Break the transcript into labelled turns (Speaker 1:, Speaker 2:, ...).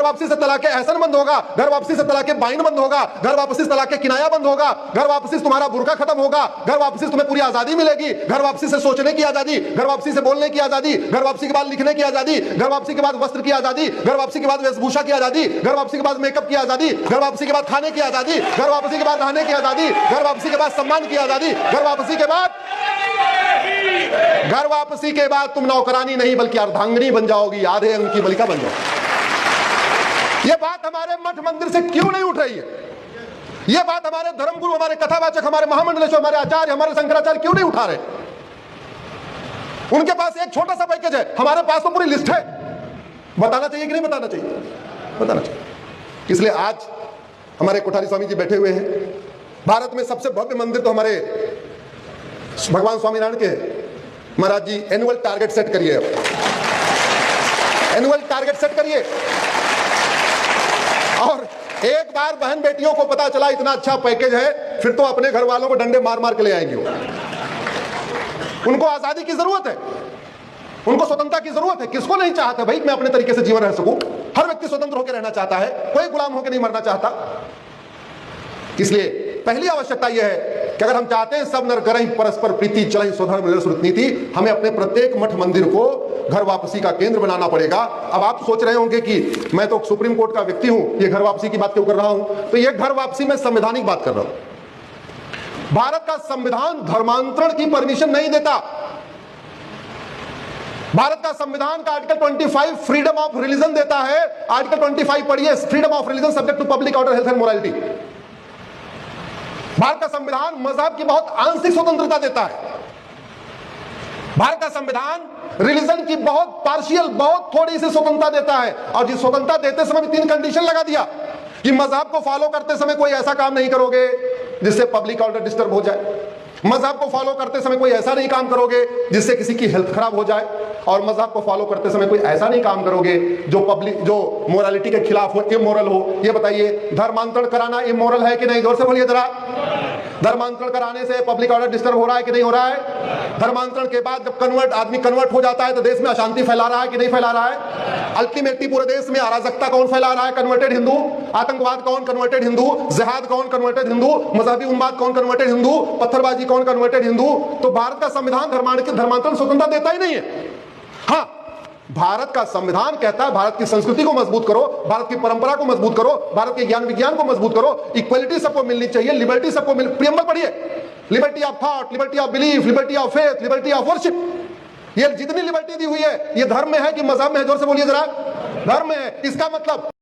Speaker 1: वापसी से तलाक एहसन बंद होगा, घर वापसी से तलाक बाइन बंद होगा, घर वापसी से तलाक किनाया बंद होगा, घर वापसी से तुम्हारा बुर्का खत्म होगा, घर वापसी से तुम्हें पूरी आजादी मिलेगी, घर वापसी से सोचने की आजादी, घर वापसी से बोलने की आजादी, घर वापसी के बाद लिखने की आजादी, घर वापसी के बाद वस्त्र की आजादी, घर वापसी के बाद वेशभूषा की आजादी, घर वापसी के बाद मेकअप की आजादी, घर वापसी के बाद खाने की आजादी, घर वापसी के बाद रहने की आजादी, घर वापसी के बाद सम्मान की आजादी, घर वापसी के बाद तुम नौकरानी नहीं बल्कि अर्धांगिनी बन जाओगी, आधे अंग की बलिका बन जाओगी। यह बात हमारे मठ मंदिर से क्यों नहीं उठ रही है? यह बात हमारे धर्मगुरु, हमारे कथावाचक, हमारे महामंडलेश्वर, हमारे आचार्य, हमारे शंकराचार्य क्यों नहीं उठा रहे? उनके पास एक छोटा सा पैकेज है, हमारे पास तो पूरी लिस्ट है। बताना चाहिए कि नहीं बताना चाहिए? बताना चाहिए। इसलिए आज हमारे कोठारी स्वामी जी बैठे हुए हैं। भारत में सबसे भव्य मंदिर तो हमारे भगवान स्वामीनारायण के। महाराज जी एनुअल टारगेट सेट करिए, एनुअल टारगेट सेट करिए। और एक बार बहन बेटियों को पता चला इतना अच्छा पैकेज है, फिर तो अपने घर वालों को डंडे मार मार के ले आएंगे। उनको आजादी की जरूरत है, उनको स्वतंत्रता की जरूरत है। किसको नहीं चाहता भाई मैं अपने तरीके से जीवन रह सकूं? हर व्यक्ति स्वतंत्र होकर रहना चाहता है, कोई गुलाम होकर नहीं मरना चाहता। इसलिए पहली आवश्यकता यह है कि अगर हम चाहते हैं सब नर करहीं परस्पर प्रीति चलहि स्वधर्म श्रुत नीति, हमें अपने प्रत्येक मठ मंदिर को घर वापसी का केंद्र बनाना पड़ेगा। अब आप सोच रहे होंगे कि मैं तो सुप्रीम कोर्ट का व्यक्ति हूं, ये घर वापसी की बात क्यों कर रहा हूं? तो ये घर वापसी में संवैधानिक बात कर रहा हूं। भारत का संविधान धर्मांतरण की परमिशन नहीं देता। भारत का संविधान का आर्टिकल 25 फ्रीडम ऑफ रिलीजन देता है। आर्टिकल 25 पढ़िए, freedom of religion subject to public order, health and morality. Bharat का संविधान मजहब की बहुत आंशिक स्वतंत्रता देता है। भारत का संविधान रिलीजन की बहुत पार्शियल, बहुत थोड़ी सी स्वतंत्रता देता है। और जिस स्वतंत्रता देते समय भी 3 कंडीशन लगा दिया कि मजहब को फॉलो करते समय कोई ऐसा काम नहीं करोगे जिससे पब्लिक ऑर्डर डिस्टर्ब हो जाए, मजहब को फॉलो करते समय कोई ऐसा नहीं काम करोगे जिससे किसी की हेल्थ खराब हो जाए, और मजहब को फॉलो करते समय कोई ऐसा नहीं काम करोगे जो मोरालिटी के खिलाफ हो, इमोरल हो। ये बताइए धर्मांतरण कराना इमोरल है कि नहीं? जोर से बोलिए जरा। धर्मांतरण कराने से पब्लिक ऑर्डर डिस्टर्ब हो रहा है कि नहीं हो रहा है? धर्मांतरण के बाद जब आदमी कन्वर्ट हो जाता है तो देश में अशांति फैला रहा है कि नहीं फैला रहा है? अल्टीमेटली पूरे देश में अराजकता कौन फैला रहा है? कन्वर्टेड हिंदू। आतंकवाद कौन? कन्वर्टेड हिंदू। जिहाद कौन? कन्वर्टेड हिंदू। मजहबी उन्माद कौन? कन्वर्टेड हिंदू। पत्थरबाजी कौन? कन्वर्टेड हिंदू। तो भारत का संविधान धर्मांतरण स्वतंत्रता देता ही नहीं है। हाँ, भारत का संविधान कहता है भारत की संस्कृति को मजबूत करो, भारत की परंपरा को मजबूत करो, भारत के ज्ञान विज्ञान को मजबूत करो, इक्वलिटी सबको मिलनी चाहिए, लिबर्टी सबको मिल। प्रियम्बल पढ़िए, liberty of thought, liberty of belief, liberty of faith, liberty of worship. ये जितनी लिबर्टी दी हुई है ये धर्म में है कि मजहब में है? जोर से बोलिए जरा। धर्म में है। इसका मतलब